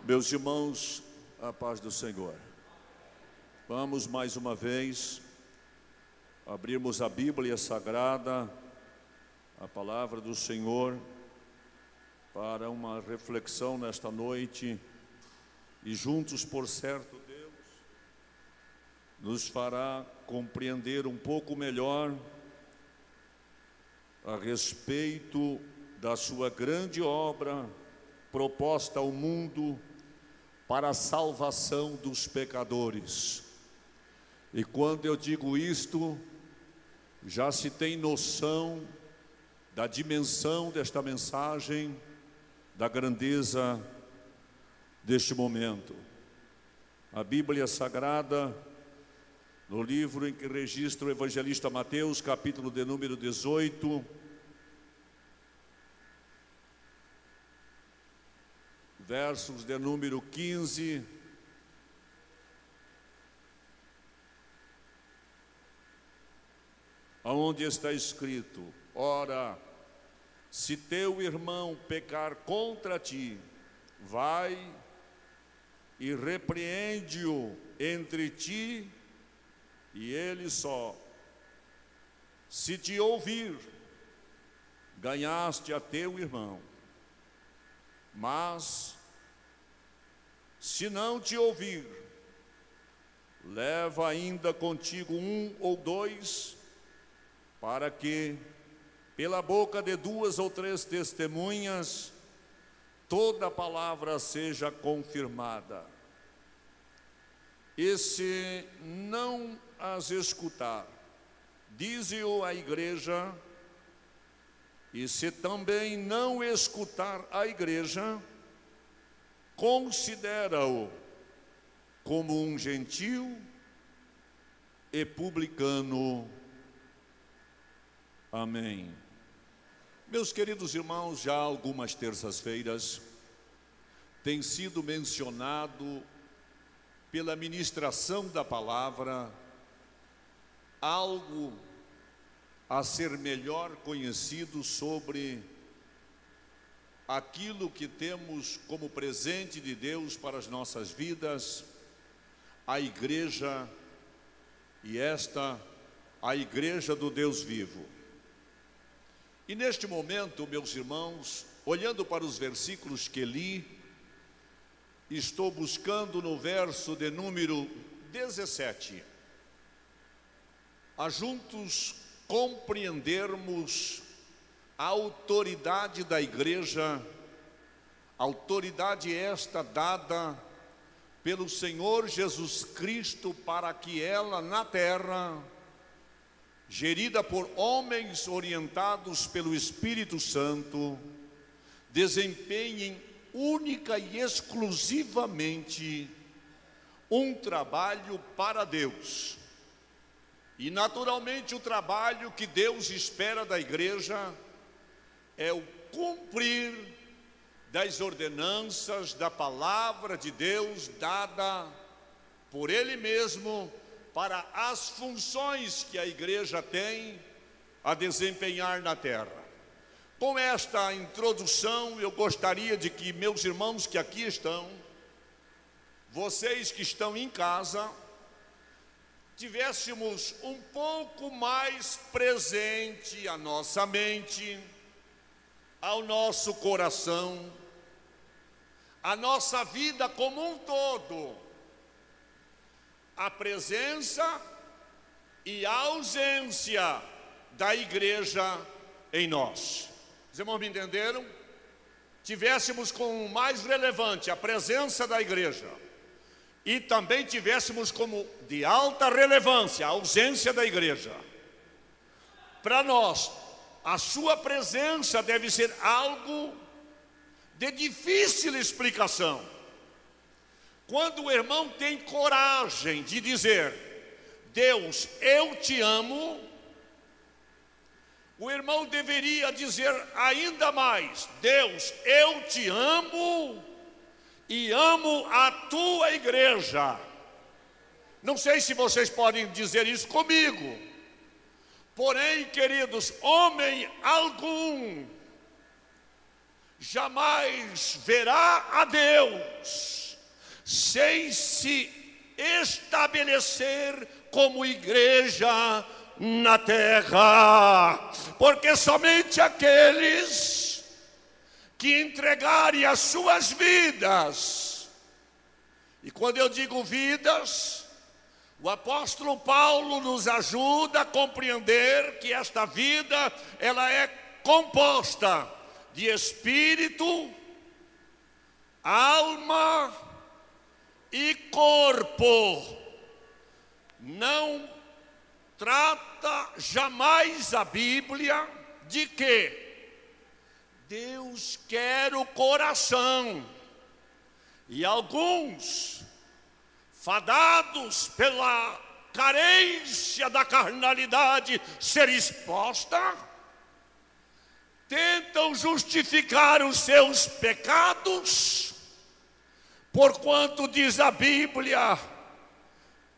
Meus irmãos, a paz do Senhor. Vamos mais uma vez abrirmos a Bíblia Sagrada, a palavra do Senhor, para uma reflexão nesta noite, e juntos, por certo, Deus nos fará compreender um pouco melhor a respeito da sua grande obra proposta ao mundo para a salvação dos pecadores. E quando eu digo isto, já se tem noção da dimensão desta mensagem, da grandeza deste momento. A Bíblia Sagrada, no livro em que registra o evangelista Mateus, capítulo de número 18, versos de número 15, onde está escrito: ora, se teu irmão pecar contra ti, vai e repreende-o entre ti e ele só. Se te ouvir, ganhaste a teu irmão. Mas, se não te ouvir, leva ainda contigo um ou dois, para que, pela boca de 2 ou 3 testemunhas, toda palavra seja confirmada. E se não as escutar, dize-o à igreja. E se também não escutar a igreja, considera-o como um gentil e publicano. Amém. Meus queridos irmãos, já algumas terças-feiras tem sido mencionado pela ministração da palavra algo a ser melhor conhecido sobre aquilo que temos como presente de Deus para as nossas vidas, a igreja, e esta, a igreja do Deus vivo. E neste momento, meus irmãos, olhando para os versículos que li, estou buscando no verso de número 17, a juntos compreendermos a autoridade da igreja, autoridade esta dada pelo Senhor Jesus Cristo para que ela na terra, gerida por homens orientados pelo Espírito Santo, desempenhem única e exclusivamente um trabalho para Deus. E naturalmente o trabalho que Deus espera da igreja é o cumprir das ordenanças da palavra de Deus dada por Ele mesmo para as funções que a igreja tem a desempenhar na terra. Com esta introdução, eu gostaria de que meus irmãos que aqui estão, vocês que estão em casa, tivéssemos um pouco mais presente a nossa mente, ao nosso coração, a nossa vida como um todo, a presença e a ausência da igreja em nós. Os irmãos me entenderam? Tivéssemos como mais relevante a presença da igreja e também tivéssemos como de alta relevância a ausência da igreja. Para nós, a sua presença deve ser algo de difícil explicação. Quando o irmão tem coragem de dizer: Deus, eu te amo, o irmão deveria dizer ainda mais: Deus, eu te amo e amo a tua igreja. Não sei se vocês podem dizer isso comigo. Porém, queridos, homem algum jamais verá a Deus sem se estabelecer como igreja na terra, porque somente aqueles que entregarem as suas vidas, e quando eu digo vidas, o apóstolo Paulo nos ajuda a compreender que esta vida, ela é composta de espírito, alma e corpo. Não trata jamais a Bíblia de que Deus quer o coração, e alguns, fadados pela carência da carnalidade ser exposta, tentam justificar os seus pecados, porquanto diz a Bíblia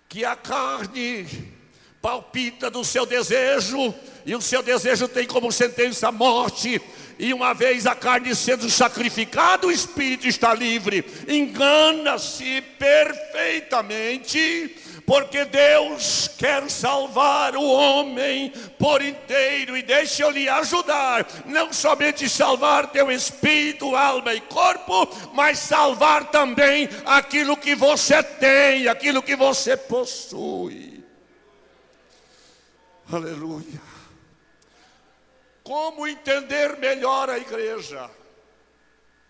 que a carne palpita do seu desejo, e o seu desejo tem como sentença a morte, e uma vez a carne sendo sacrificada, o espírito está livre. Engana-se perfeitamente, porque Deus quer salvar o homem por inteiro. E deixa eu lhe ajudar, não somente salvar teu espírito, alma e corpo, mas salvar também aquilo que você tem, aquilo que você possui. Aleluia. Como entender melhor a igreja?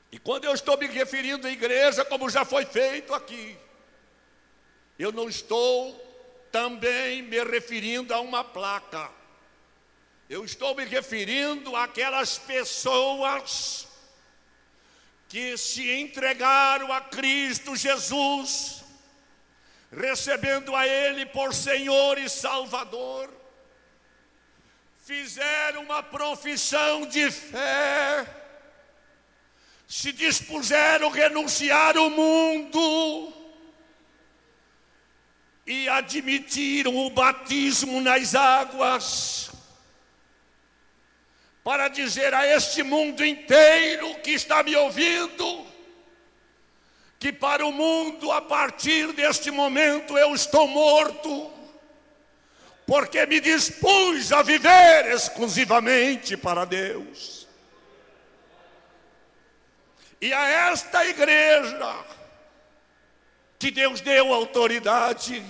E quando eu estou me referindo à igreja, como já foi feito aqui, eu não estou também me referindo a uma placa. Eu estou me referindo àquelas pessoas que se entregaram a Cristo Jesus, recebendo a Ele por Senhor e Salvador, fizeram uma profissão de fé, se dispuseram a renunciar o mundo e admitiram o batismo nas águas, para dizer a este mundo inteiro que está me ouvindo, que para o mundo, a partir deste momento, eu estou morto, porque me dispus a viver exclusivamente para Deus. E a esta igreja que Deus deu autoridade.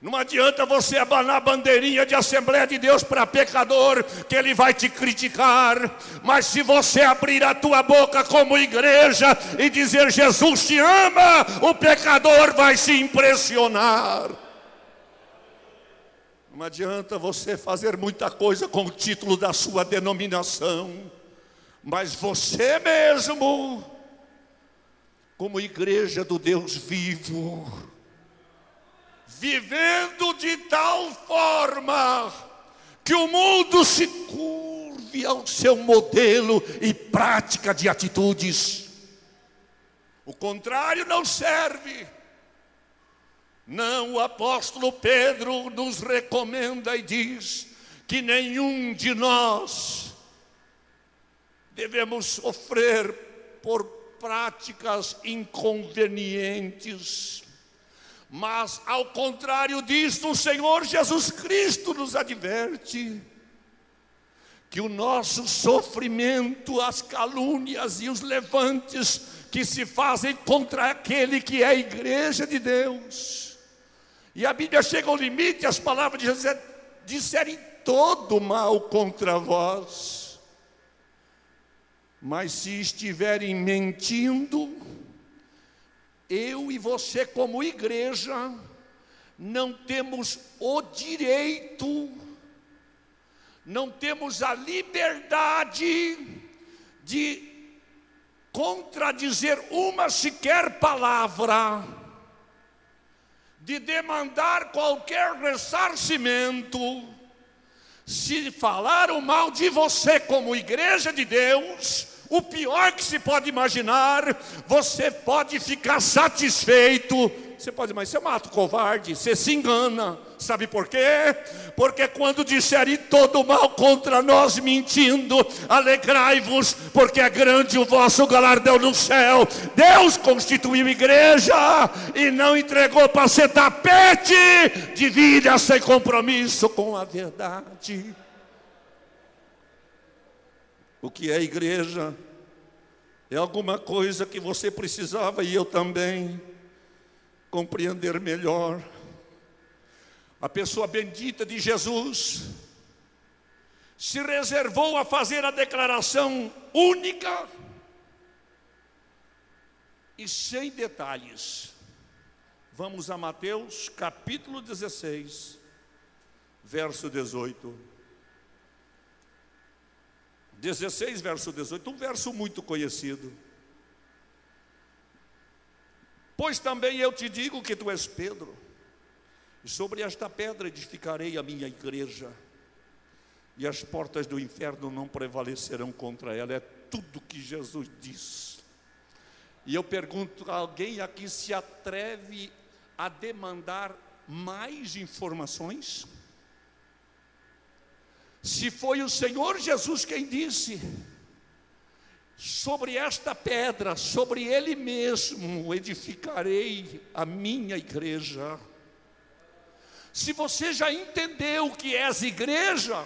Não adianta você abanar a bandeirinha de Assembleia de Deus para pecador, que ele vai te criticar. Mas se você abrir a tua boca como igreja e dizer Jesus te ama, o pecador vai se impressionar. Não adianta você fazer muita coisa com o título da sua denominação, mas você mesmo, como igreja do Deus vivo, vivendo de tal forma que o mundo se curve ao seu modelo e prática de atitudes. O contrário não serve. Não, o apóstolo Pedro nos recomenda e diz que nenhum de nós devemos sofrer por práticas inconvenientes. Mas, ao contrário disso, o Senhor Jesus Cristo nos adverte que o nosso sofrimento, as calúnias e os levantes que se fazem contra aquele que é a igreja de Deus. E a Bíblia chega ao limite, as palavras de Jesus disserem todo mal contra vós. Mas se estiverem mentindo, eu e você como igreja não temos o direito, não temos a liberdade de contradizer uma sequer palavra, de demandar qualquer ressarcimento. Se falaram mal de você como igreja de Deus, o pior que se pode imaginar, você pode ficar satisfeito Você pode dizer, mas você é um ato covarde, você se engana. Sabe por quê? Porque quando disserem todo mal contra nós mentindo, alegrai-vos, porque é grande o vosso galardão no céu. Deus constituiu igreja e não entregou para ser tapete de vida sem compromisso com a verdade. O que é igreja? É alguma coisa que você precisava e eu também compreender melhor. A pessoa bendita de Jesus se reservou a fazer a declaração única e sem detalhes. Vamos a Mateus capítulo 16, verso 18. 16, verso 18, um verso muito conhecido. Pois também eu te digo que tu és Pedro, e sobre esta pedra edificarei a minha igreja, e as portas do inferno não prevalecerão contra ela. É tudo que Jesus diz. E eu pergunto, alguém aqui se atreve a demandar mais informações? Se foi o Senhor Jesus quem disse, sobre esta pedra, sobre Ele mesmo, edificarei a minha igreja. Se você já entendeu que és igreja,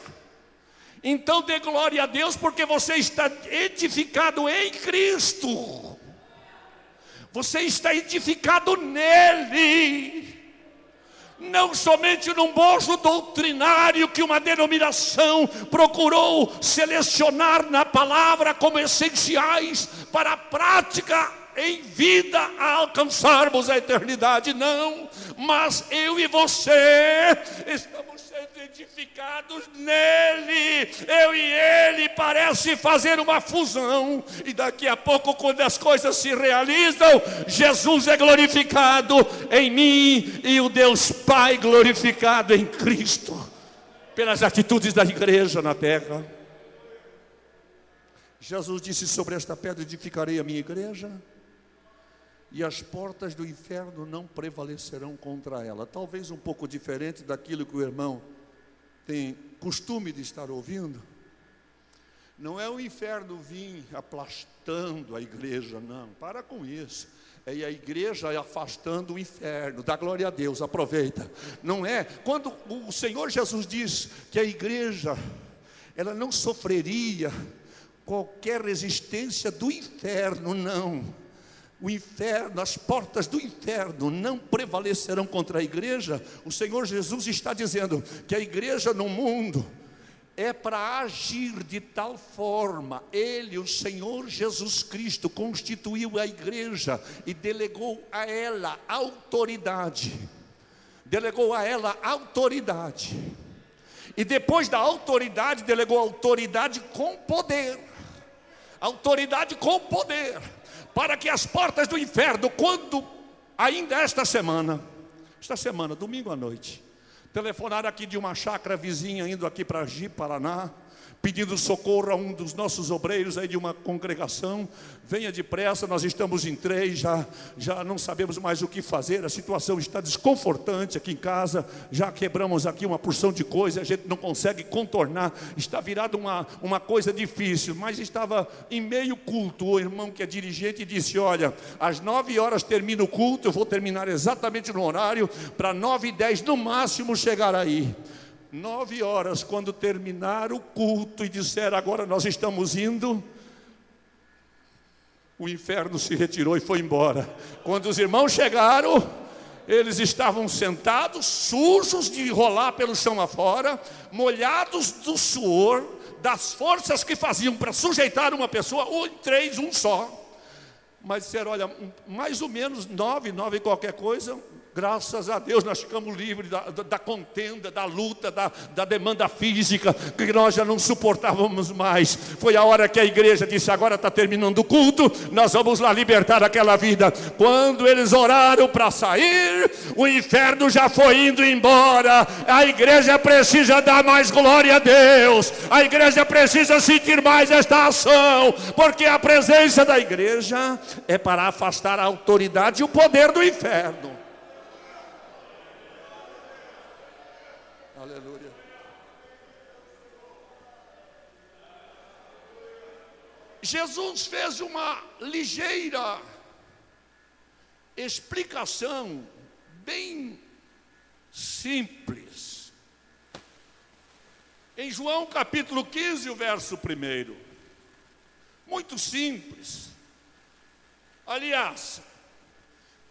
então dê glória a Deus, porque você está edificado em Cristo. Você está edificado nele. Não somente num bojo doutrinário que uma denominação procurou selecionar na palavra como essenciais para a prática em vida a alcançarmos a eternidade, não, mas eu e você estamos sendo edificados nele. Eu e ele parece fazer uma fusão, e daqui a pouco, quando as coisas se realizam, Jesus é glorificado em mim e o Deus Pai glorificado em Cristo, pelas atitudes da igreja na terra. Jesus disse, sobre esta pedra edificarei a minha igreja, e as portas do inferno não prevalecerão contra ela. Talvez um pouco diferente daquilo que o irmão tem costume de estar ouvindo. Não é o inferno vir aplastando a igreja, não, para com isso. É a igreja afastando o inferno. Dá glória a Deus, aproveita. Não é, quando o Senhor Jesus diz que a igreja, ela não sofreria qualquer resistência do inferno, não. O inferno, as portas do inferno não prevalecerão contra a igreja. O Senhor Jesus está dizendo que a igreja no mundo é para agir de tal forma. Ele, o Senhor Jesus Cristo, constituiu a igreja e delegou a ela autoridade. Delegou a ela autoridade. E depois da autoridade, delegou autoridade com poder. Autoridade com poder. Para que as portas do inferno, quando ainda esta semana, domingo à noite, telefonaram aqui de uma chácara vizinha, indo aqui para Ji, Paraná, pedindo socorro a um dos nossos obreiros aí de uma congregação. Venha depressa, nós estamos em 3, já não sabemos mais o que fazer, a situação está desconfortante aqui em casa, já quebramos aqui uma porção de coisa, a gente não consegue contornar, está virado uma coisa difícil, mas estava em meio culto. O irmão que é dirigente disse, olha, às 9 horas termina o culto, eu vou terminar exatamente no horário, para 9h10 no máximo chegar aí. 9 horas, quando terminar o culto e disser, agora nós estamos indo, o inferno se retirou e foi embora. Quando os irmãos chegaram, eles estavam sentados, sujos de rolar pelo chão afora, molhados do suor, das forças que faziam para sujeitar uma pessoa, ou em 3, um só. Mas disseram, olha, mais ou menos 9 qualquer coisa, graças a Deus nós ficamos livres da contenda, da luta, da demanda física, que nós já não suportávamos mais. Foi a hora que a igreja disse, agora está terminando o culto, nós vamos lá libertar aquela vida. Quando eles oraram para sair, o inferno já foi indo embora. A igreja precisa dar mais glória a Deus, a igreja precisa sentir mais esta ação, porque a presença da igreja é para afastar a autoridade e o poder do inferno. Aleluia. Jesus fez uma ligeira explicação, bem simples. Em João capítulo 15, o verso 1. Muito simples. Aliás,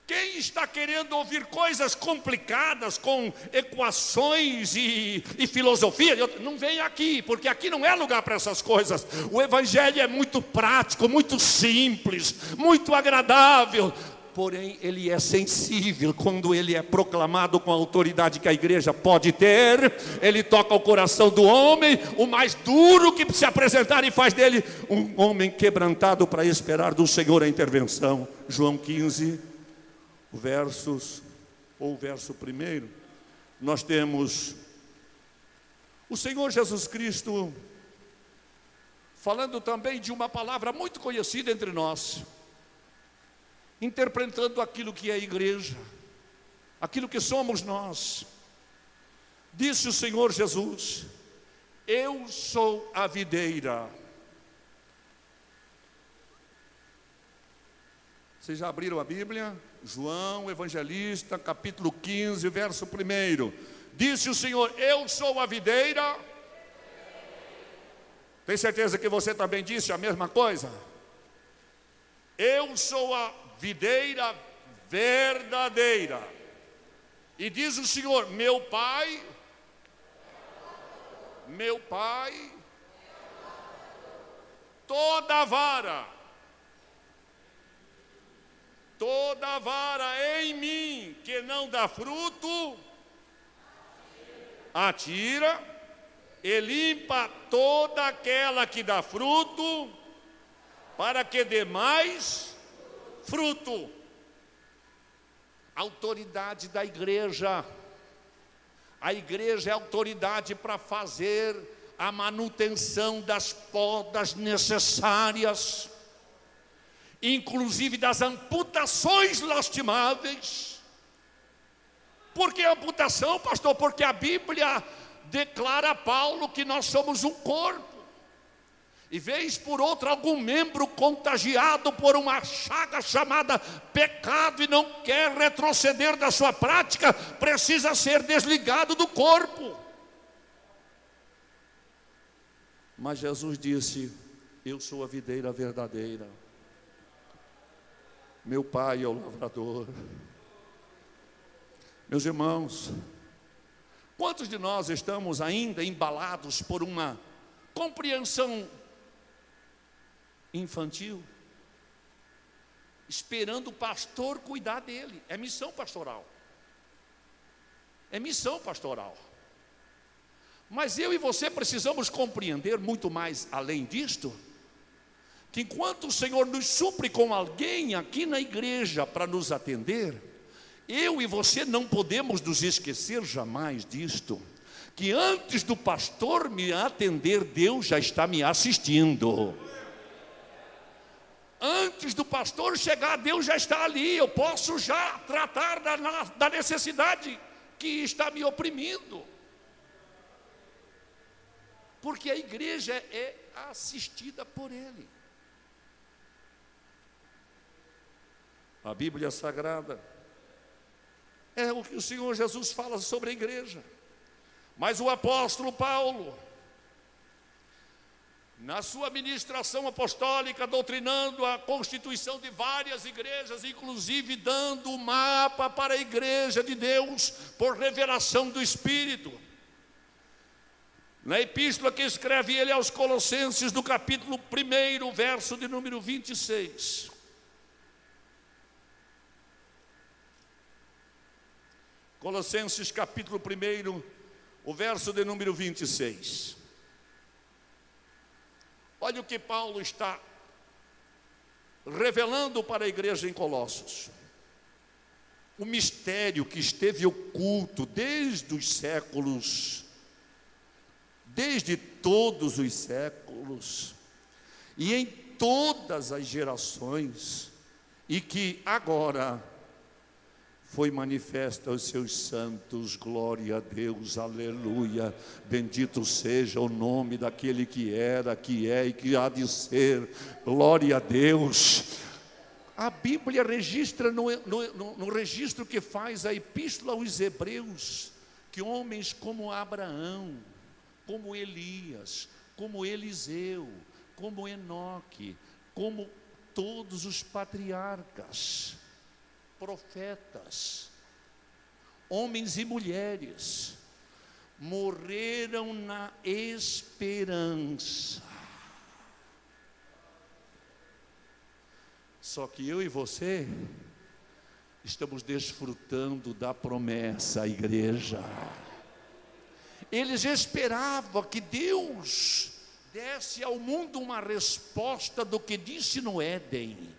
quem está querendo ouvir coisas complicadas com equações e filosofia, não vem aqui, porque aqui não é lugar para essas coisas. O Evangelho é muito prático, muito simples, muito agradável. Porém, ele é sensível quando ele é proclamado com a autoridade que a igreja pode ter. Ele toca o coração do homem, o mais duro que se apresentar, e faz dele um homem quebrantado para esperar do Senhor a intervenção. João 15, o verso 1, nós temos o Senhor Jesus Cristo falando também de uma palavra muito conhecida entre nós, interpretando aquilo que é a igreja, aquilo que somos nós. Disse o Senhor Jesus: eu sou a videira. Vocês já abriram a Bíblia? João, evangelista, capítulo 15, verso 1. Disse o Senhor: eu sou a videira. Tem certeza que você também disse a mesma coisa? Eu sou a videira verdadeira. E diz o Senhor: meu Pai, toda vara em mim que não dá fruto, atira, e limpa toda aquela que dá fruto, para que dê mais fruto. Autoridade da igreja. A igreja é autoridade para fazer a manutenção das podas necessárias, inclusive das amputações lastimáveis. Por que amputação, pastor? Porque a Bíblia declara a Paulo que nós somos um corpo, e vez por outra algum membro contagiado por uma chaga chamada pecado e não quer retroceder da sua prática, precisa ser desligado do corpo. Mas Jesus disse: eu sou a videira verdadeira, meu Pai é o lavrador. Meus irmãos, quantos de nós estamos ainda embalados por uma compreensão infantil, esperando o pastor cuidar dele? É missão pastoral. É missão pastoral. Mas eu e você precisamos compreender muito mais além disto, que enquanto o Senhor nos supre com alguém aqui na igreja para nos atender, eu e você não podemos nos esquecer jamais disto, que antes do pastor me atender, Deus já está me assistindo. Antes do pastor chegar, Deus já está ali. Eu posso já tratar da necessidade que está me oprimindo, porque a igreja é assistida por Ele. A Bíblia Sagrada é o que o Senhor Jesus fala sobre a igreja. Mas o apóstolo Paulo, na sua ministração apostólica, doutrinando a constituição de várias igrejas, inclusive dando o mapa para a igreja de Deus por revelação do Espírito, na epístola que escreve ele aos Colossenses, no capítulo 1, verso de número 26. Colossenses capítulo 1, o verso de número 26. Olha o que Paulo está revelando para a igreja em Colossos. O mistério que esteve oculto desde os séculos, desde todos os séculos, e em todas as gerações, e que agora foi manifesta aos seus santos. Glória a Deus, aleluia. Bendito seja o nome daquele que era, que é e que há de ser. Glória a Deus. A Bíblia registra no registro que faz a epístola aos Hebreus, que homens como Abraão, como Elias, como Eliseu, como Enoque, como todos os patriarcas, profetas, homens e mulheres, morreram na esperança. Só que eu e você estamos desfrutando da promessa, igreja. Eles esperavam que Deus desse ao mundo uma resposta do que disse no Éden,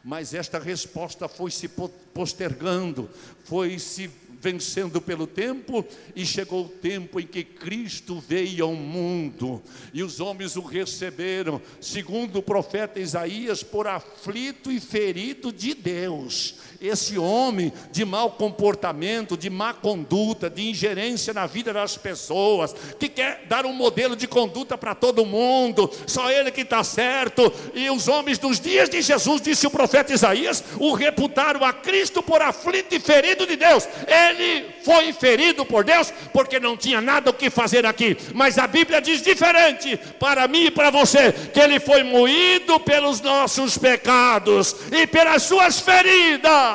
mas esta resposta foi se postergando, foi se vencendo pelo tempo, e chegou o tempo em que Cristo veio ao mundo, e os homens o receberam, segundo o profeta Isaías, por aflito e ferido de Deus. Esse homem de mau comportamento, de má conduta, de ingerência na vida das pessoas, que quer dar um modelo de conduta para todo mundo, só ele que está certo. E os homens dos dias de Jesus, disse o profeta Isaías, o reputaram a Cristo por aflito e ferido de Deus. Ele foi ferido por Deus porque não tinha nada o que fazer aqui, mas a Bíblia diz diferente para mim e para você, que ele foi moído pelos nossos pecados e pelas suas feridas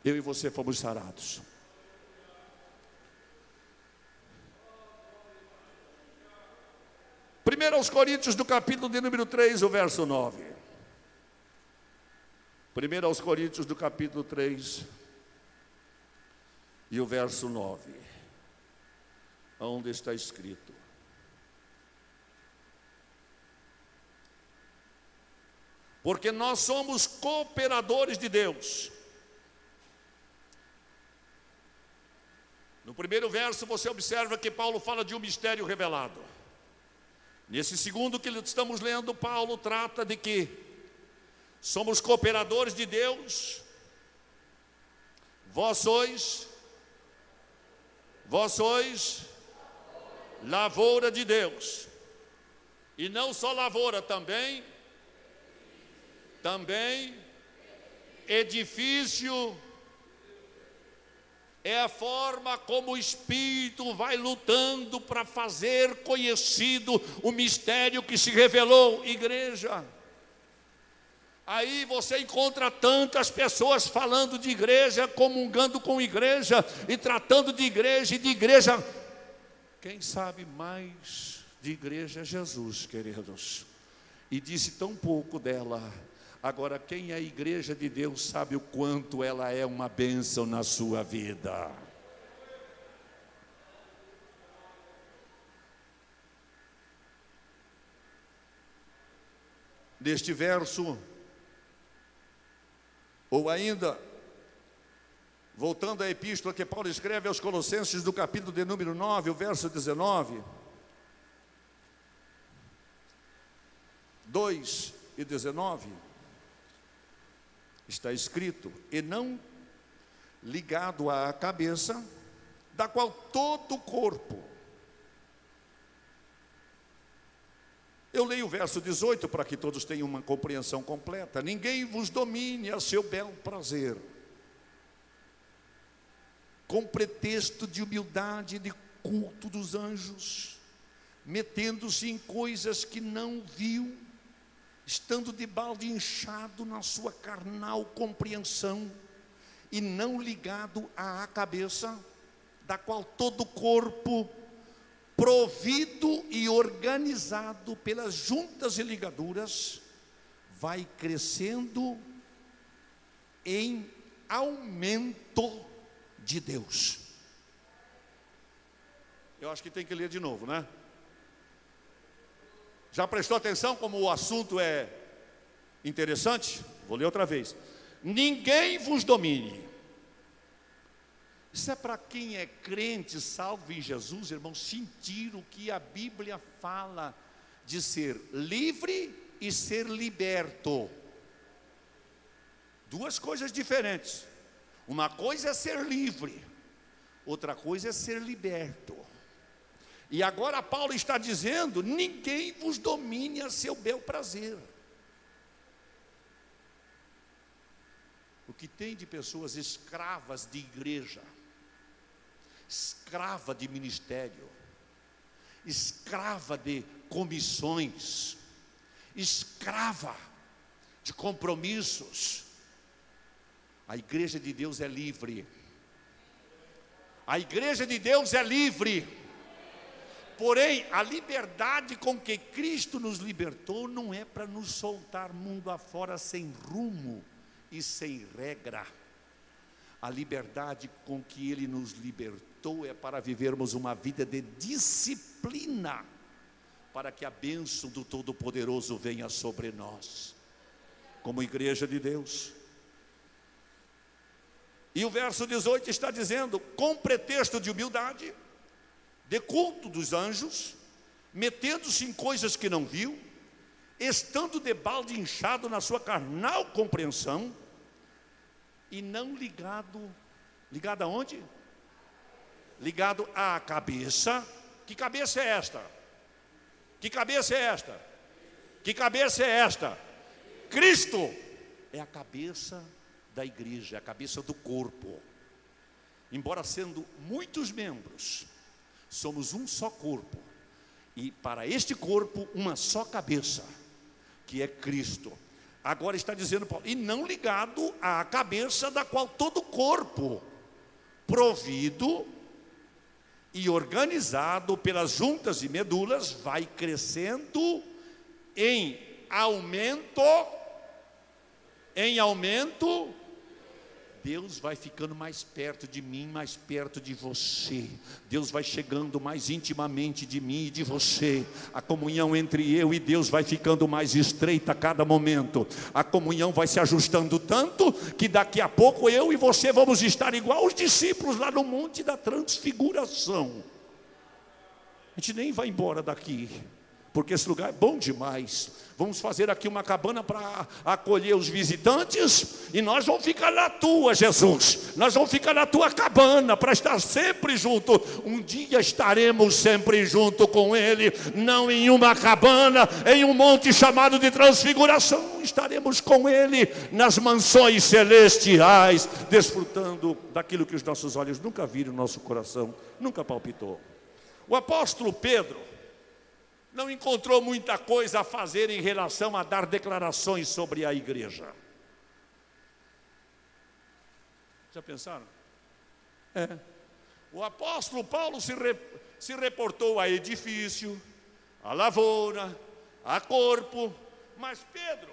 eu e você fomos sarados. Primeiro aos Coríntios, do capítulo de número 3, o verso 9. Primeiro aos Coríntios, do capítulo 3 e o verso 9, onde está escrito: porque nós somos cooperadores de Deus. No primeiro verso você observa que Paulo fala de um mistério revelado. Nesse segundo que estamos lendo, Paulo trata de que somos cooperadores de Deus. Vós sois lavoura de Deus. E não só lavoura, também edifício. É a forma como o Espírito vai lutando para fazer conhecido o mistério que se revelou, igreja. Aí você encontra tantas pessoas falando de igreja, comungando com igreja, e tratando de igreja, quem sabe mais de igreja é Jesus, queridos, e disse tão pouco dela. Agora, quem é a igreja de Deus sabe o quanto ela é uma bênção na sua vida. Neste verso, ou ainda, voltando à epístola que Paulo escreve aos Colossenses, do capítulo de número 9, o verso 19, 2 e 19, está escrito: e não ligado à cabeça, da qual todo o corpo. Eu leio o verso 18 para que todos tenham uma compreensão completa. Ninguém vos domine a seu bel prazer, com pretexto de humildade e de culto dos anjos, metendo-se em coisas que não viu, estando de balde inchado na sua carnal compreensão, e não ligado à cabeça, da qual todo o corpo, provido e organizado pelas juntas e ligaduras, vai crescendo em aumento de Deus. Eu acho que tem que ler de novo, né? Já prestou atenção como o assunto é interessante? Vou ler outra vez. Ninguém vos domine. Isso é para quem é crente, salvo em Jesus, irmão, sentir o que a Bíblia fala de ser livre e ser liberto Duas coisas diferentes. Uma coisa é ser livre, outra coisa é ser liberto. E agora Paulo está dizendo: ninguém vos domine a seu bel prazer. O que tem de pessoas escravas de igreja, escrava de ministério, escrava de comissões, escrava de compromissos. A igreja de Deus é livre. A igreja de Deus é livre. Porém, a liberdade com que Cristo nos libertou não é para nos soltar mundo afora sem rumo e sem regra. A liberdade com que Ele nos libertou é para vivermos uma vida de disciplina, para que a bênção do Todo-Poderoso venha sobre nós, como igreja de Deus. E o verso 18 está dizendo: com pretexto de humildade, de culto dos anjos, metendo-se em coisas que não viu, estando de balde inchado na sua carnal compreensão, e não ligado aonde? Ligado à cabeça. Que cabeça é esta? Que cabeça é esta? Que cabeça é esta? Cristo é a cabeça da igreja, a cabeça do corpo. Embora sendo muitos membros, somos um só corpo, e para este corpo uma só cabeça, que é Cristo. Agora está dizendo Paulo: e não ligado à cabeça, da qual todo corpo, provido e organizado pelas juntas e medulas, vai crescendo em aumento. Deus vai ficando mais perto de mim, mais perto de você. Deus vai chegando mais intimamente de mim e de você. A comunhão entre eu e Deus vai ficando mais estreita a cada momento. A comunhão vai se ajustando tanto que daqui a pouco eu e você vamos estar igual os discípulos lá no Monte da Transfiguração. A gente nem vai embora daqui, porque esse lugar é bom demais. Vamos fazer aqui uma cabana para acolher os visitantes, e nós vamos ficar na tua, Jesus. Nós vamos ficar na tua cabana para estar sempre junto. Um dia estaremos sempre junto com Ele, não em uma cabana, em um monte chamado de Transfiguração. Estaremos com Ele nas mansões celestiais, desfrutando daquilo que os nossos olhos nunca viram, nosso coração nunca palpitou. O apóstolo Pedro não encontrou muita coisa a fazer em relação a dar declarações sobre a igreja. Já pensaram? O apóstolo Paulo se reportou a edifício, a lavoura, a corpo. Mas Pedro,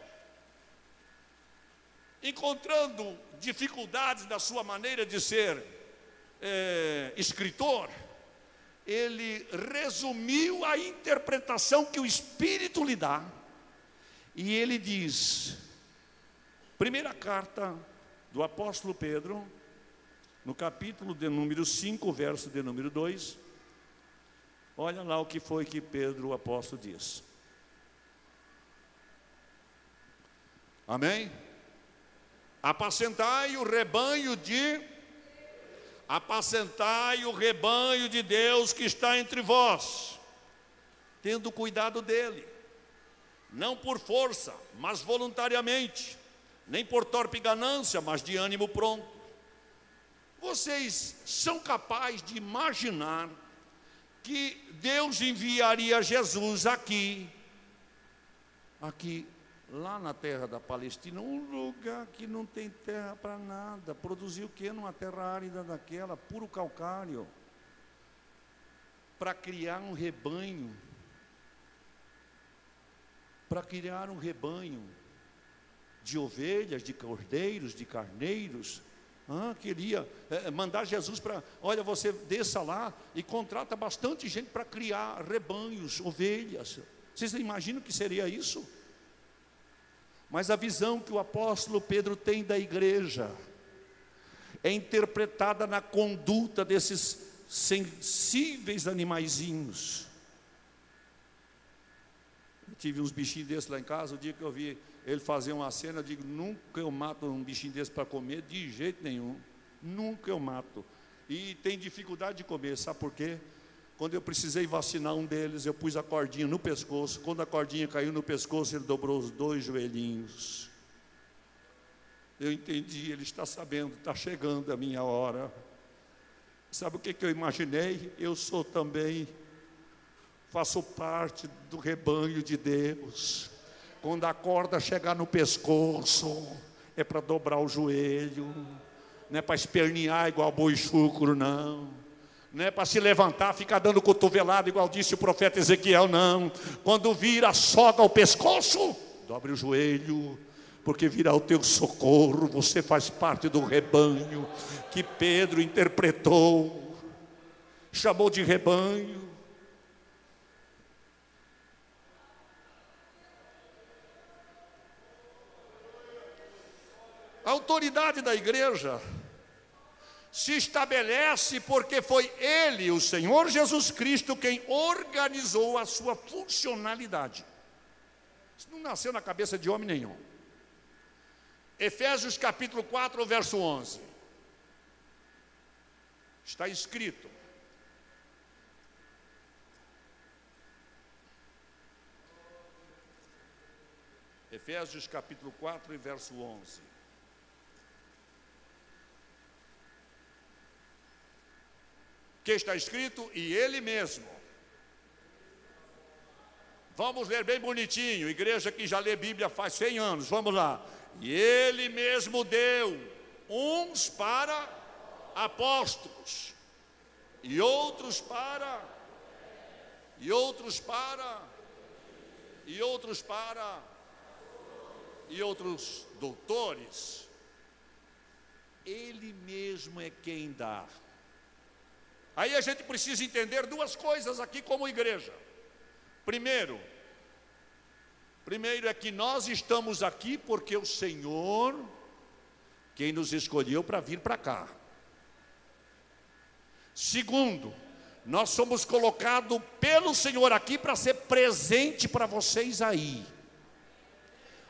encontrando dificuldades na sua maneira de ser escritor, ele resumiu a interpretação que o Espírito lhe dá, e ele diz, primeira carta do apóstolo Pedro, no capítulo de número 5, verso de número 2, olha lá o que foi que Pedro, o apóstolo, diz. Amém? Apacentai o rebanho de Deus que está entre vós, tendo cuidado dele, não por força, mas voluntariamente, nem por torpe ganância, mas de ânimo pronto. Vocês são capazes de imaginar que Deus enviaria Jesus aqui, lá na terra da Palestina, um lugar que não tem terra para nada, produziu o que numa terra árida daquela, puro calcário, para criar um rebanho, de ovelhas, de cordeiros, de carneiros. Queria mandar Jesus para, olha, você desça lá e contrata bastante gente para criar rebanhos, ovelhas. Vocês imaginam que seria isso? Mas a visão que o apóstolo Pedro tem da igreja é interpretada na conduta desses sensíveis animaizinhos. Eu tive uns bichinhos desses lá em casa. O dia que eu vi ele fazia uma cena, eu digo, nunca eu mato um bichinho desse para comer, de jeito nenhum. Nunca eu mato. E tem dificuldade de comer, sabe por quê? Quando eu precisei vacinar um deles, eu pus a cordinha no pescoço. Quando a cordinha caiu no pescoço, ele dobrou os 2 joelhinhos. Eu entendi, ele está sabendo, está chegando a minha hora. Sabe o que eu imaginei? Eu sou também, faço parte do rebanho de Deus. Quando a corda chegar no pescoço, é para dobrar o joelho, não é para espernear igual boi chucro, não. Não é para se levantar, ficar dando cotovelada, igual disse o profeta Ezequiel, não. Quando vir a soga ao pescoço, dobre o joelho, porque virá o teu socorro. Você faz parte do rebanho que Pedro interpretou, chamou de rebanho. A autoridade da igreja se estabelece porque foi Ele, o Senhor Jesus Cristo, quem organizou a sua funcionalidade. Isso não nasceu na cabeça de homem nenhum. Efésios capítulo 4, verso 11. Está escrito: Efésios capítulo 4 e verso 11. Que está escrito, e Ele mesmo. Vamos ler bem bonitinho, igreja que já lê Bíblia faz 100 anos, vamos lá. E Ele mesmo deu uns para apóstolos, e outros para, e outros para, e outros para, e outros doutores. Ele mesmo é quem dá. Aí a gente precisa entender 2 coisas aqui como igreja. Primeiro é que nós estamos aqui porque o Senhor, quem nos escolheu para vir para cá. Segundo, nós somos colocados pelo Senhor aqui para ser presente para vocês aí.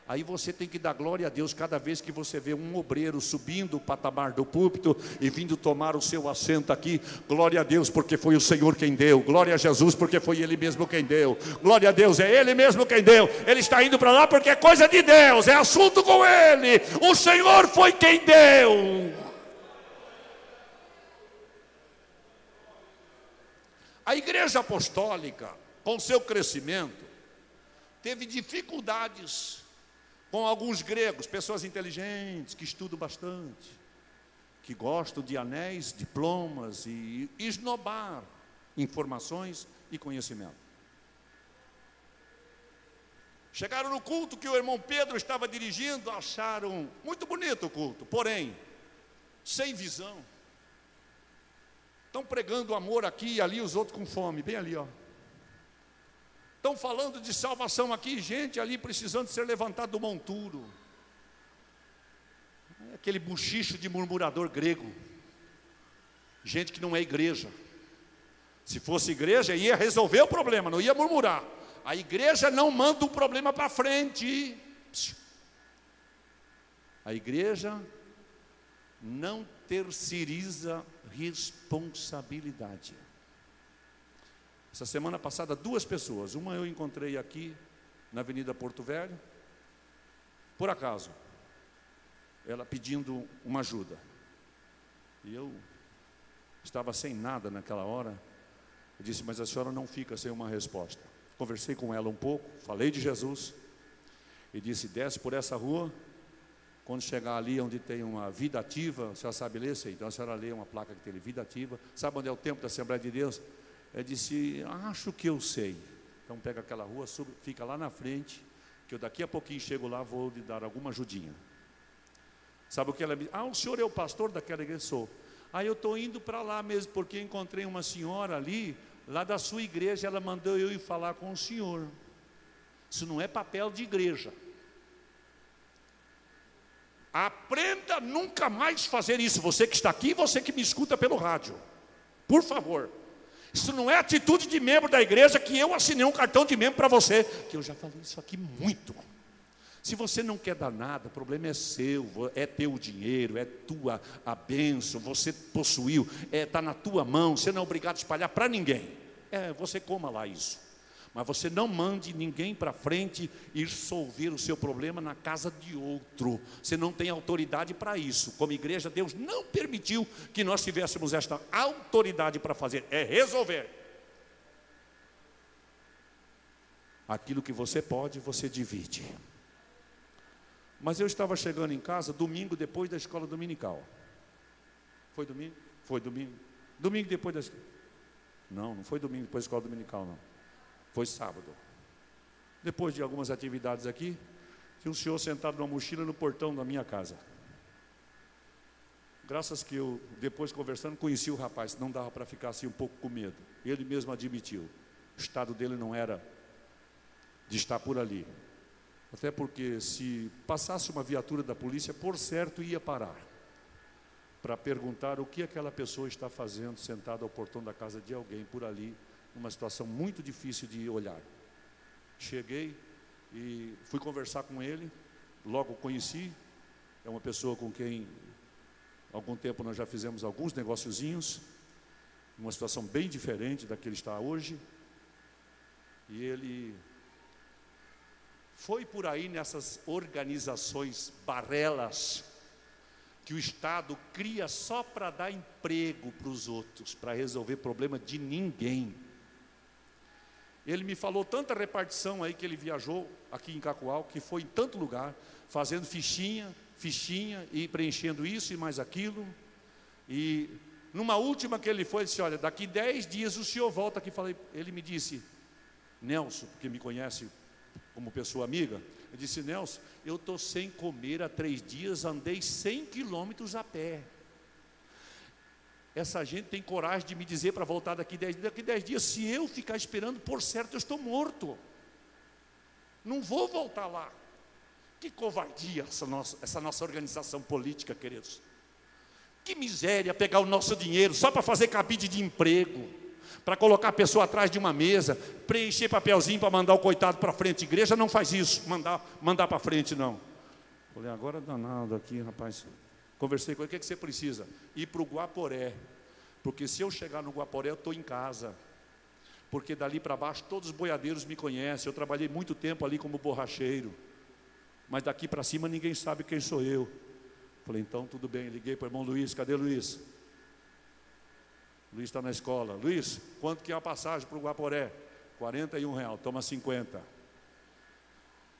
Aí você tem que dar glória a Deus cada vez que você vê um obreiro subindo o patamar do púlpito e vindo tomar o seu assento aqui. Glória a Deus, porque foi o Senhor quem deu. Glória a Jesus, porque foi Ele mesmo quem deu. Glória a Deus, é Ele mesmo quem deu. Ele está indo para lá porque é coisa de Deus, é assunto com Ele. O Senhor foi quem deu. A igreja apostólica, com seu crescimento, teve dificuldades com alguns gregos, pessoas inteligentes, que estudam bastante, que gostam de anéis, diplomas e esnobar informações e conhecimento. Chegaram no culto que o irmão Pedro estava dirigindo, acharam muito bonito o culto, porém, sem visão. Estão pregando amor aqui e ali, os outros com fome, bem ali, ó. Estão falando de salvação aqui, gente ali precisando ser levantado do monturo. Aquele buchicho de murmurador grego. Gente que não é igreja. Se fosse igreja, ia resolver o problema, não ia murmurar. A igreja não manda o problema para frente. A igreja não terceiriza responsabilidade. Essa semana passada, 2 pessoas. Uma eu encontrei aqui na Avenida Porto Velho, por acaso, ela pedindo uma ajuda. E eu estava sem nada naquela hora. Eu disse, mas a senhora não fica sem uma resposta. Conversei com ela um pouco, falei de Jesus e disse, desce por essa rua, quando chegar ali onde tem uma vida ativa, a senhora sabe ler? Sei. Então a senhora lê uma placa que tem vida ativa. Sabe onde é o templo da Assembleia de Deus? Eu disse, acho que eu sei. Então pega aquela rua, fica lá na frente, que eu daqui a pouquinho chego lá, vou lhe dar alguma ajudinha. Sabe o que ela me disse? O senhor é o pastor daquela igreja? Sou. Eu estou indo para lá mesmo, porque encontrei uma senhora ali, lá da sua igreja, ela mandou eu ir falar com o senhor. Isso não é papel de igreja. Aprenda nunca mais fazer isso, você que está aqui, você que me escuta pelo rádio. Por favor. Isso não é atitude de membro da igreja que eu assinei um cartão de membro para você, que eu já falei isso aqui muito. Se você não quer dar nada, o problema é seu, é teu dinheiro, é tua a bênção, você possuiu, está na tua mão, você não é obrigado a espalhar para ninguém. Você coma lá isso. Mas você não mande ninguém para frente ir resolver o seu problema na casa de outro. Você não tem autoridade para isso. Como igreja, Deus não permitiu que nós tivéssemos esta autoridade para fazer, resolver. Aquilo que você pode, você divide. Mas eu estava chegando em casa domingo depois da escola dominical. Foi domingo? Foi domingo. Domingo depois da escola. Não foi domingo depois da escola dominical, não. Foi sábado. Depois de algumas atividades aqui, tinha um senhor sentado numa mochila no portão da minha casa. Graças que eu, depois conversando, conheci o rapaz. Não dava para ficar assim um pouco com medo. Ele mesmo admitiu. O estado dele não era de estar por ali. Até porque se passasse uma viatura da polícia, por certo ia parar para perguntar o que aquela pessoa está fazendo sentada ao portão da casa de alguém por ali, numa situação muito difícil de olhar. Cheguei e fui conversar com ele, logo conheci, é uma pessoa com quem há algum tempo nós já fizemos alguns negociozinhos, uma situação bem diferente da que ele está hoje, e ele foi por aí nessas organizações barrelas que o Estado cria só para dar emprego para os outros, para resolver problema de ninguém. Ele me falou tanta repartição aí que ele viajou aqui em Cacoal, que foi em tanto lugar, fazendo fichinha e preenchendo isso e mais aquilo. E numa última que ele foi, ele disse, olha, daqui 10 dias o senhor volta aqui. Ele me disse, Nelson, porque me conhece como pessoa amiga, eu disse, Nelson, eu estou sem comer há 3 dias, andei 100 quilômetros a pé. Essa gente tem coragem de me dizer para voltar daqui 10 dias, se eu ficar esperando, por certo eu estou morto. Não vou voltar lá. Que covardia essa nossa organização política, queridos. Que miséria pegar o nosso dinheiro só para fazer cabide de emprego, para colocar a pessoa atrás de uma mesa, preencher papelzinho para mandar o coitado para frente. Igreja não faz isso, mandar para frente não. Falei, agora danado aqui, rapaz. Conversei com ele, o que você precisa? Ir para o Guaporé, porque se eu chegar no Guaporé eu estou em casa, porque dali para baixo todos os boiadeiros me conhecem, eu trabalhei muito tempo ali como borracheiro, mas daqui para cima ninguém sabe quem sou eu. Falei, então tudo bem, liguei para o irmão Luiz, cadê Luiz? Luiz está na escola. Luiz, quanto que é a passagem para o Guaporé? R$41, toma 50.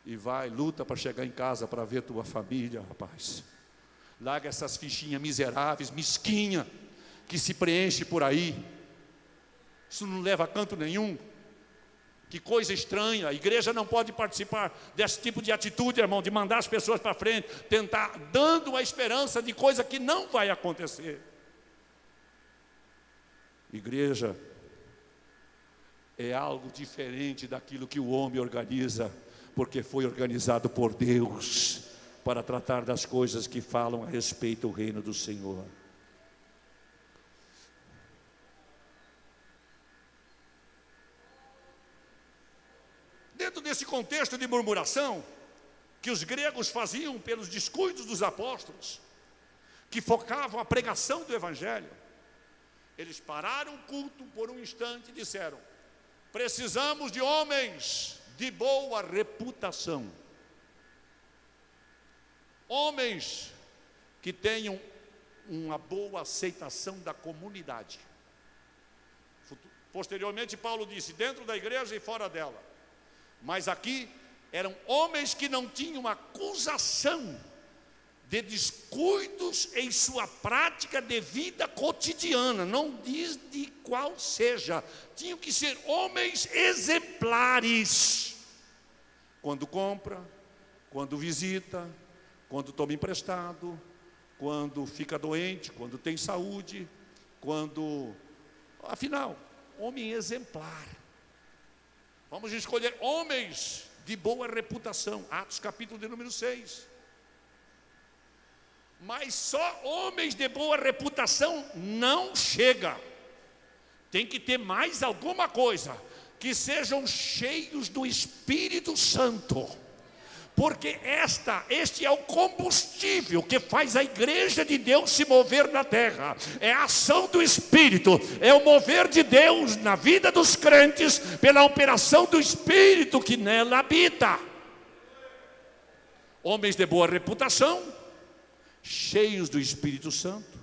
E vai, luta para chegar em casa para ver tua família, rapaz. Larga essas fichinhas miseráveis, mesquinha, que se preenche por aí. Isso não leva a canto nenhum. Que coisa estranha. A igreja não pode participar desse tipo de atitude, irmão, de mandar as pessoas para frente, tentar, dando a esperança de coisa que não vai acontecer. Igreja é algo diferente daquilo que o homem organiza, porque foi organizado por Deus para tratar das coisas que falam a respeito do reino do Senhor. Dentro desse contexto de murmuração que os gregos faziam pelos descuidos dos apóstolos, que focavam a pregação do evangelho, eles pararam o culto por um instante e disseram, precisamos de homens de boa reputação, homens que tenham uma boa aceitação da comunidade. Posteriormente Paulo disse, dentro da igreja e fora dela. Mas aqui eram homens que não tinham acusação de descuidos em sua prática de vida cotidiana, não diz de qual seja, tinham que ser homens exemplares, quando compra, quando visita, quando toma emprestado, quando fica doente, quando tem saúde, afinal, homem exemplar. Vamos escolher homens de boa reputação, Atos capítulo de número 6. Mas só homens de boa reputação não chega. Tem que ter mais alguma coisa, que sejam cheios do Espírito Santo. porque este é o combustível que faz a igreja de Deus se mover na terra. É a ação do Espírito, é o mover de Deus na vida dos crentes pela operação do Espírito que nela habita. Homens de boa reputação, cheios do Espírito Santo,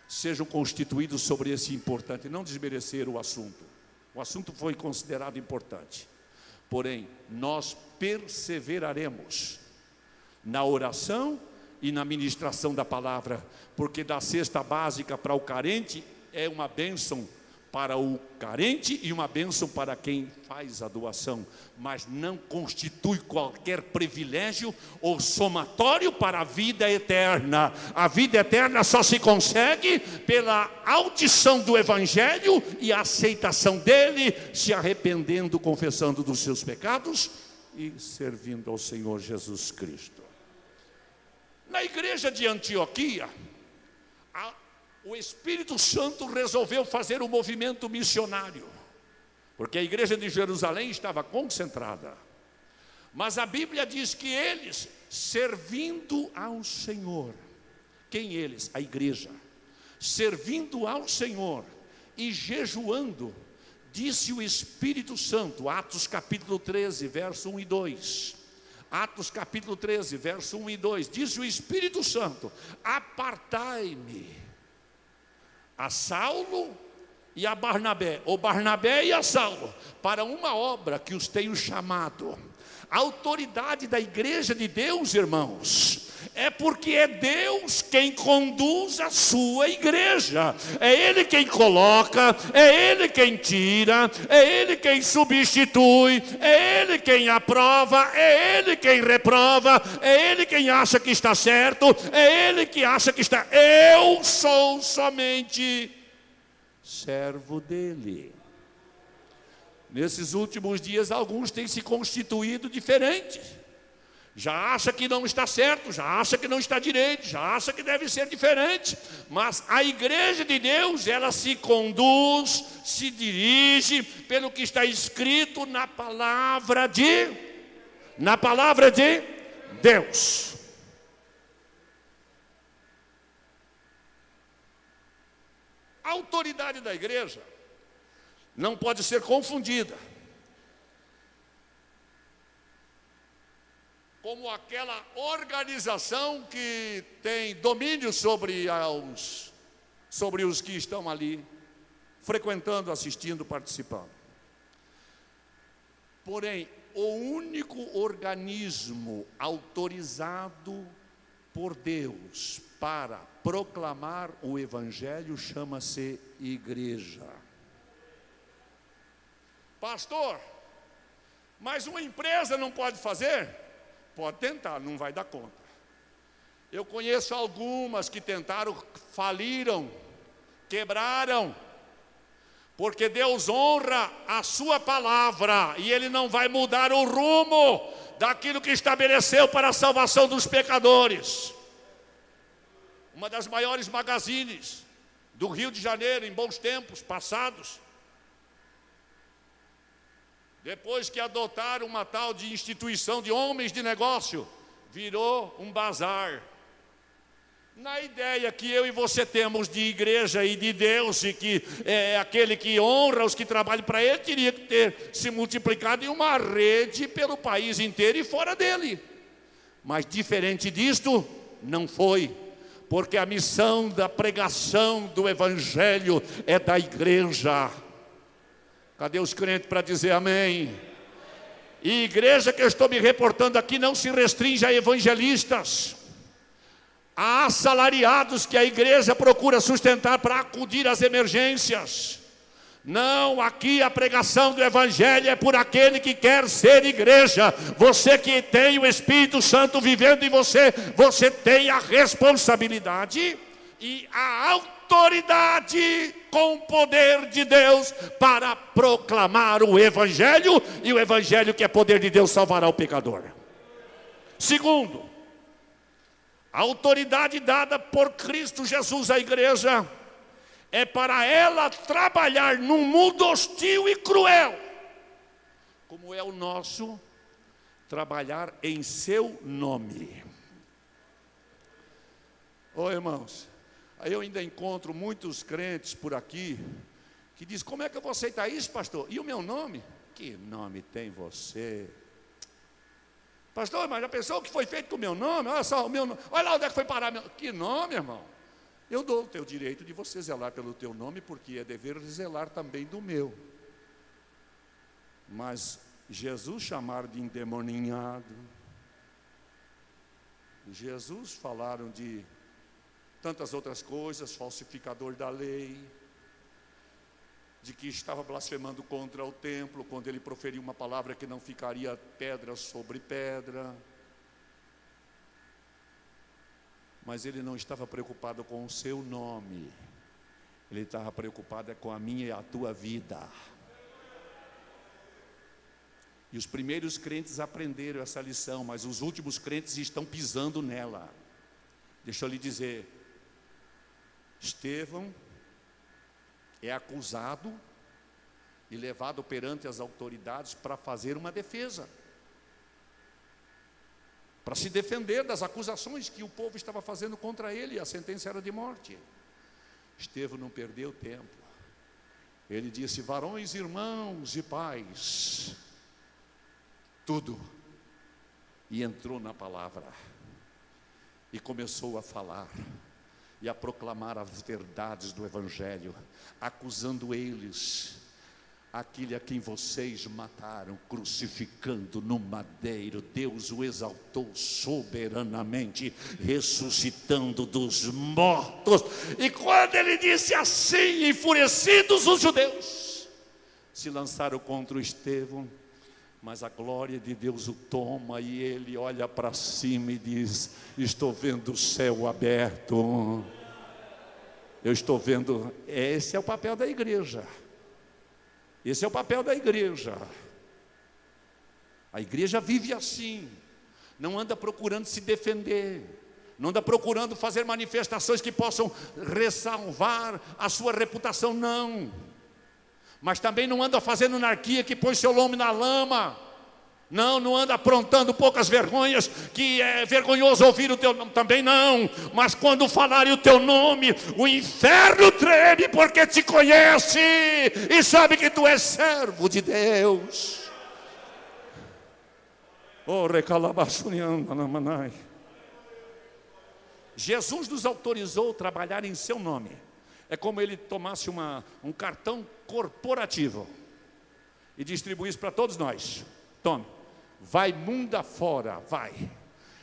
sejam constituídos sobre esse importante, não desmerecer o assunto. O assunto foi considerado importante. Porém, nós perseveraremos na oração e na ministração da palavra, porque da cesta básica para o carente é uma bênção para o carente e uma bênção para quem faz a doação, mas não constitui qualquer privilégio ou somatório para a vida eterna. A vida eterna só se consegue pela audição do Evangelho e a aceitação dele, se arrependendo, confessando dos seus pecados e servindo ao Senhor Jesus Cristo. Na igreja de Antioquia, o Espírito Santo resolveu fazer um movimento missionário, porque a igreja de Jerusalém estava concentrada. Mas a Bíblia diz que eles, servindo ao Senhor, quem eles? A igreja, servindo ao Senhor e jejuando, disse o Espírito Santo, Atos capítulo 13, verso 1 e 2. Atos capítulo 13, verso 1 e 2, diz o Espírito Santo: apartai-me a Saulo e a Barnabé, ou Barnabé e a Saulo, para uma obra que os tenho chamado. A autoridade da igreja de Deus, irmãos, é porque é Deus quem conduz a sua igreja. É Ele quem coloca, é Ele quem tira, é Ele quem substitui, é Ele quem aprova, é Ele quem reprova, é Ele quem acha que está certo, é Ele que acha que está. Eu sou somente servo dele. Nesses últimos dias, alguns têm se constituído diferentes. Já acha que não está certo, já acha que não está direito, já acha que deve ser diferente. Mas a igreja de Deus, ela se conduz, se dirige pelo que está escrito na palavra de Deus. A autoridade da igreja não pode ser confundida como aquela organização que tem domínio sobre os que estão ali, frequentando, assistindo, participando. Porém, o único organismo autorizado por Deus para proclamar o Evangelho chama-se igreja. Pastor, mas uma empresa não pode fazer? Pode tentar, não vai dar conta. Eu conheço algumas que tentaram, faliram, quebraram, porque Deus honra a sua palavra e Ele não vai mudar o rumo daquilo que estabeleceu para a salvação dos pecadores. Uma das maiores magazines do Rio de Janeiro, em bons tempos passados, depois que adotaram uma tal de instituição de homens de negócio, virou um bazar. Na ideia que eu e você temos de igreja e de Deus, e que é aquele que honra os que trabalham para Ele, teria que ter se multiplicado em uma rede pelo país inteiro e fora dele. Mas diferente disto, não foi. Porque a missão da pregação do Evangelho é da igreja. Cadê os crentes para dizer amém? E igreja que eu estou me reportando aqui não se restringe a evangelistas. Há assalariados que a igreja procura sustentar para acudir às emergências. Não, aqui a pregação do Evangelho é por aquele que quer ser igreja. Você que tem o Espírito Santo vivendo em você, você tem a responsabilidade e a autoridade com o poder de Deus para proclamar o Evangelho, e o Evangelho que é poder de Deus salvará o pecador. Segundo, a autoridade dada por Cristo Jesus à igreja é para ela trabalhar num mundo hostil e cruel, como é o nosso, trabalhar em seu nome. Ô irmãos, aí eu ainda encontro muitos crentes por aqui que dizem: como é que eu vou aceitar isso, pastor? E o meu nome? Que nome tem você? Pastor, mas já pensou o que foi feito com o meu nome? Olha só, o meu nome. Olha lá onde é que foi parar meu... Que nome, irmão? Eu dou o teu direito de você zelar pelo teu nome, porque é dever zelar também do meu. Mas Jesus chamaram de endemoninhado, Jesus falaram de tantas outras coisas, falsificador da lei, de que estava blasfemando contra o templo, quando ele proferiu uma palavra que não ficaria pedra sobre pedra. Mas ele não estava preocupado com o seu nome, ele estava preocupado com a minha e a tua vida. E os primeiros crentes aprenderam essa lição, mas os últimos crentes estão pisando nela. Deixa eu lhe dizer, Estevão é acusado e levado perante as autoridades para fazer uma defesa, para se defender das acusações que o povo estava fazendo contra ele, e a sentença era de morte. Estevão não perdeu tempo, ele disse: varões, irmãos e pais, tudo, e entrou na palavra, e começou a falar, e a proclamar as verdades do Evangelho, acusando eles, aquele a quem vocês mataram, crucificando no madeiro, Deus o exaltou soberanamente, ressuscitando dos mortos. E quando ele disse assim, enfurecidos os judeus se lançaram contra o Estevão, mas a glória de Deus o toma e ele olha para cima e diz: estou vendo o céu aberto, eu estou vendo. Esse é o papel da igreja, esse é o papel da igreja. A igreja vive assim, não anda procurando se defender, não anda procurando fazer manifestações que possam ressalvar a sua reputação, não. Mas também não anda fazendo anarquia que põe seu nome na lama. Não anda aprontando poucas vergonhas, que é vergonhoso ouvir o teu nome, também não. Mas quando falarem o teu nome, o inferno treme, porque te conhece e sabe que tu és servo de Deus. Jesus nos autorizou a trabalhar em seu nome. É como ele tomasse um cartão corporativo e distribuísse para todos nós. Tome, vai mundo afora, vai.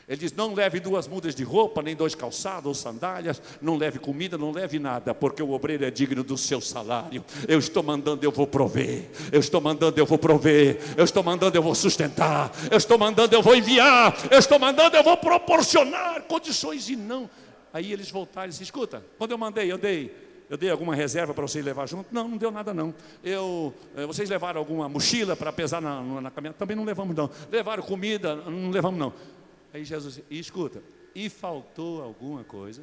Ele diz: não leve 2 mudas de roupa, nem 2 calçados ou sandálias, não leve comida, não leve nada, porque o obreiro é digno do seu salário. Eu estou mandando, eu vou prover. Eu estou mandando, eu vou prover. Eu estou mandando, eu vou sustentar. Eu estou mandando, eu vou enviar. Eu estou mandando, eu vou proporcionar condições. E não. Aí eles voltaram e disseram: escuta, quando eu mandei, eu dei alguma reserva para vocês levar junto? Não deu nada não. Vocês levaram alguma mochila para pesar na caminhada? Também não levamos não. Levaram comida? Não levamos não. Aí Jesus disse: e escuta, e faltou alguma coisa?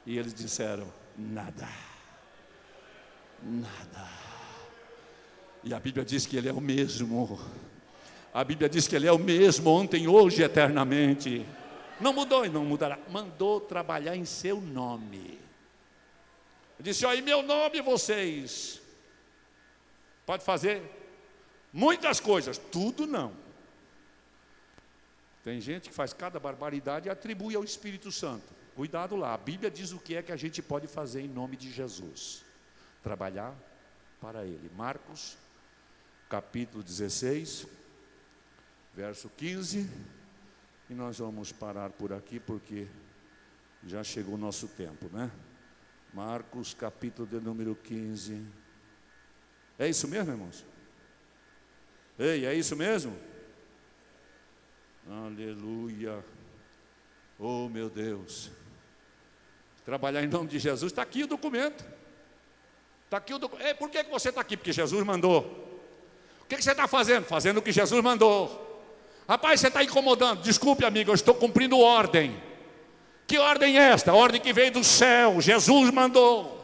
E eles disseram: nada. Nada. E a Bíblia diz que Ele é o mesmo. A Bíblia diz que Ele é o mesmo ontem, hoje e eternamente. Não mudou e não mudará. Mandou trabalhar em seu nome. Disse: ó, em meu nome vocês pode fazer muitas coisas, tudo não. Tem gente que faz cada barbaridade e atribui ao Espírito Santo. Cuidado lá, a Bíblia diz o que é que a gente pode fazer em nome de Jesus: trabalhar para Ele. Marcos, capítulo 16, verso 15. E nós vamos parar por aqui, porque já chegou o nosso tempo, né? Marcos, capítulo de número 15. É isso mesmo, irmãos? Ei, é isso mesmo? Aleluia. Oh, meu Deus. Trabalhar em nome de Jesus. Está aqui o documento. Está aqui o documento. Ei, por que você está aqui? Porque Jesus mandou. O que você está fazendo? Fazendo o que Jesus mandou. Rapaz, você está incomodando. Desculpe, amigo, eu estou cumprindo ordem. Que ordem é esta? A ordem que veio do céu. Jesus mandou.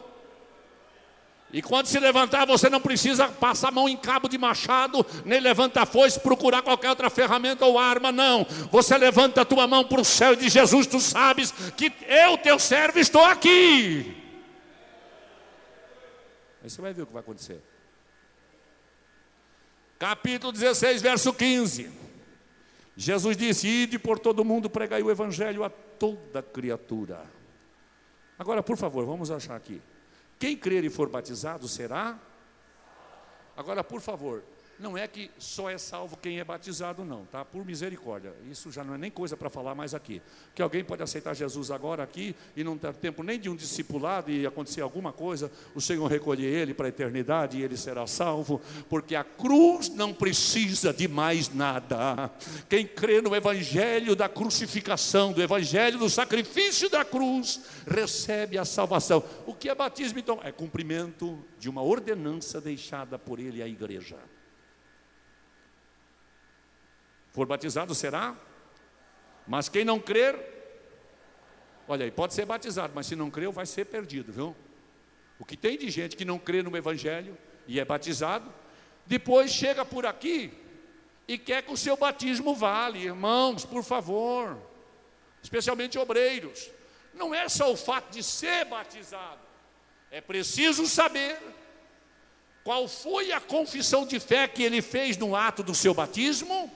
E quando se levantar, você não precisa passar a mão em cabo de machado, nem levantar a foice, procurar qualquer outra ferramenta ou arma, não. Você levanta a tua mão para o céu e diz: Jesus, tu sabes que eu, teu servo, estou aqui. Aí você vai ver o que vai acontecer. Capítulo 16, verso 15. Jesus disse: ide por todo mundo, pregai o evangelho a toda criatura. Agora, por favor, vamos achar aqui. Quem crer e for batizado será? Agora, por favor, não é que só é salvo quem é batizado, não, tá? Por misericórdia, isso já não é nem coisa para falar mais aqui. Que alguém pode aceitar Jesus agora aqui e não ter tempo nem de um discipulado e acontecer alguma coisa, o Senhor recolher ele para a eternidade e ele será salvo, porque a cruz não precisa de mais nada. Quem crê no evangelho da crucificação, do evangelho do sacrifício da cruz, recebe a salvação. O que é batismo, então? É cumprimento de uma ordenança deixada por ele à igreja. For batizado será, mas quem não crer, olha aí, pode ser batizado, mas se não crer vai ser perdido, viu? O que tem de gente que não crê no evangelho e é batizado, depois chega por aqui e quer que o seu batismo vale. Irmãos, por favor, especialmente obreiros, não é só o fato de ser batizado, é preciso saber qual foi a confissão de fé que ele fez no ato do seu batismo.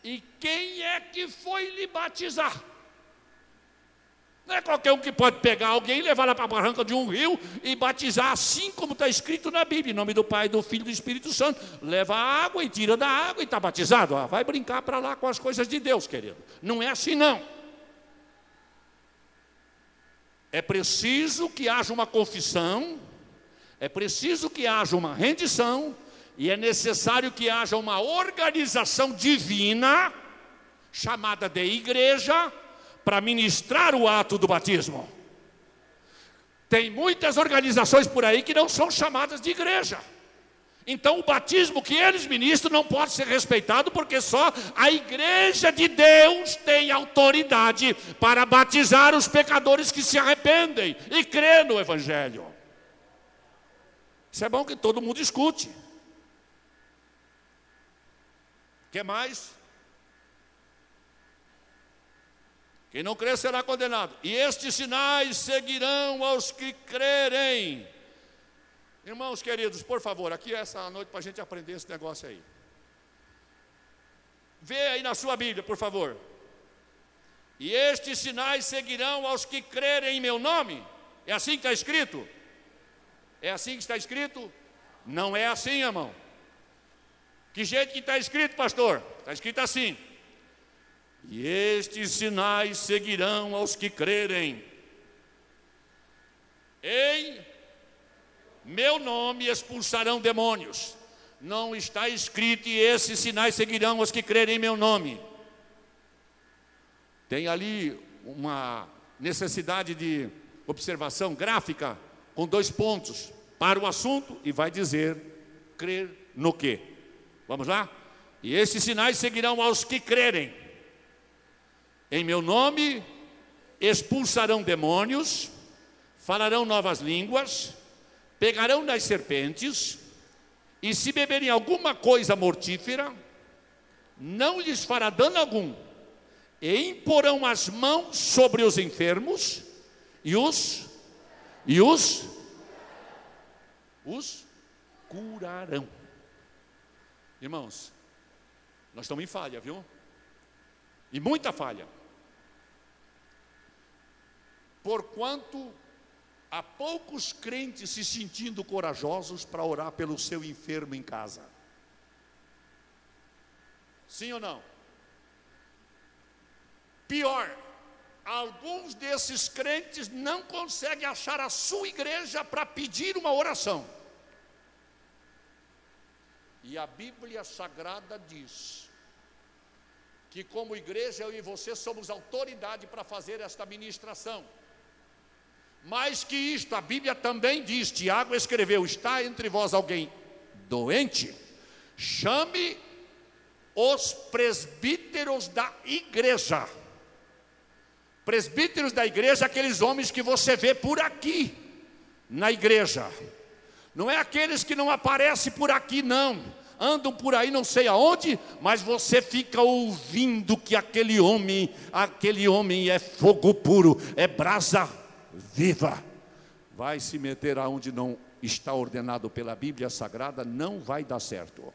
E quem é que foi lhe batizar? Não é qualquer um que pode pegar alguém e levar lá para a barranca de um rio e batizar assim como está escrito na Bíblia, em nome do Pai, do Filho e do Espírito Santo. Leva a água e tira da água e está batizado. Vai brincar para lá com as coisas de Deus, querido. Não é assim, não. É preciso que haja uma confissão, é preciso que haja uma rendição, e é necessário que haja uma organização divina, chamada de igreja, para ministrar o ato do batismo. Tem muitas organizações por aí que não são chamadas de igreja. Então o batismo que eles ministram não pode ser respeitado, porque só a igreja de Deus tem autoridade para batizar os pecadores que se arrependem e crê no evangelho. Isso é bom que todo mundo escute. O que mais? Quem não crer será condenado. E estes sinais seguirão aos que crerem. Irmãos queridos, por favor, aqui essa noite para a gente aprender esse negócio aí. Vê aí na sua Bíblia, por favor. E estes sinais seguirão aos que crerem em meu nome. É assim que está escrito? É assim que está escrito? Não é assim, irmão. Que jeito que está escrito, pastor? Está escrito assim: e estes sinais seguirão aos que crerem. Em meu nome expulsarão demônios. Não está escrito: e esses sinais seguirão aos que crerem em meu nome. Tem ali uma necessidade de observação gráfica com 2 pontos. Para o assunto e vai dizer: crer no quê? Vamos lá? E esses sinais seguirão aos que crerem. Em meu nome expulsarão demônios, falarão novas línguas, pegarão nas serpentes, e se beberem alguma coisa mortífera, não lhes fará dano algum, e imporão as mãos sobre os enfermos, e os curarão. Irmãos, nós estamos em falha, viu? E muita falha. Porquanto há poucos crentes se sentindo corajosos para orar pelo seu enfermo em casa. Sim ou não? Pior, alguns desses crentes não conseguem achar a sua igreja para pedir uma oração. E a Bíblia Sagrada diz que como igreja eu e você somos autoridade para fazer esta ministração. Mais que isto, a Bíblia também diz, Tiago escreveu: está entre vós alguém doente? Chame os presbíteros da igreja. Presbíteros da igreja, aqueles homens que você vê por aqui na igreja. Não é aqueles que não aparecem por aqui, não. Andam por aí não sei aonde, mas você fica ouvindo que aquele homem é fogo puro, é brasa viva. Vai se meter aonde não está ordenado pela Bíblia Sagrada, não vai dar certo.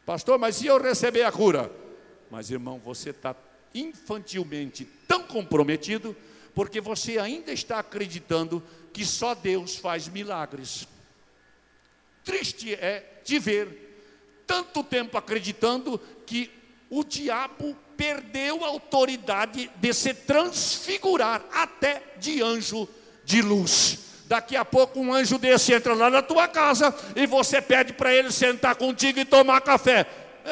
Pastor, mas se eu receber a cura? Mas irmão, você está infantilmente tão comprometido, porque você ainda está acreditando que só Deus faz milagres. Triste é te ver tanto tempo acreditando que o diabo perdeu a autoridade de se transfigurar até de anjo de luz. Daqui a pouco um anjo desse entra lá na tua casa e você pede para ele sentar contigo e tomar café.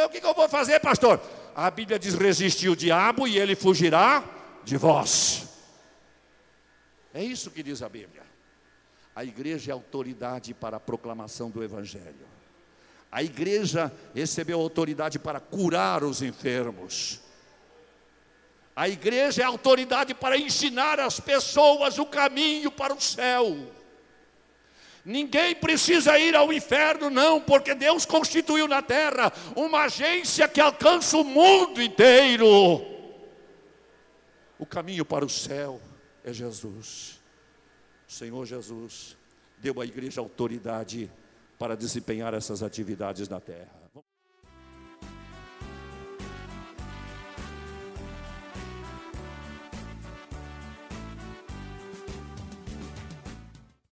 O que eu vou fazer, pastor? A Bíblia diz: resistir o diabo e ele fugirá de vós. É isso que diz a Bíblia. A igreja é autoridade para a proclamação do Evangelho. A igreja recebeu autoridade para curar os enfermos. A igreja é autoridade para ensinar as pessoas o caminho para o céu. Ninguém precisa ir ao inferno, não, porque Deus constituiu na terra uma agência que alcança o mundo inteiro. O caminho para o céu é Jesus. O Senhor Jesus deu à igreja autoridade para desempenhar essas atividades na terra.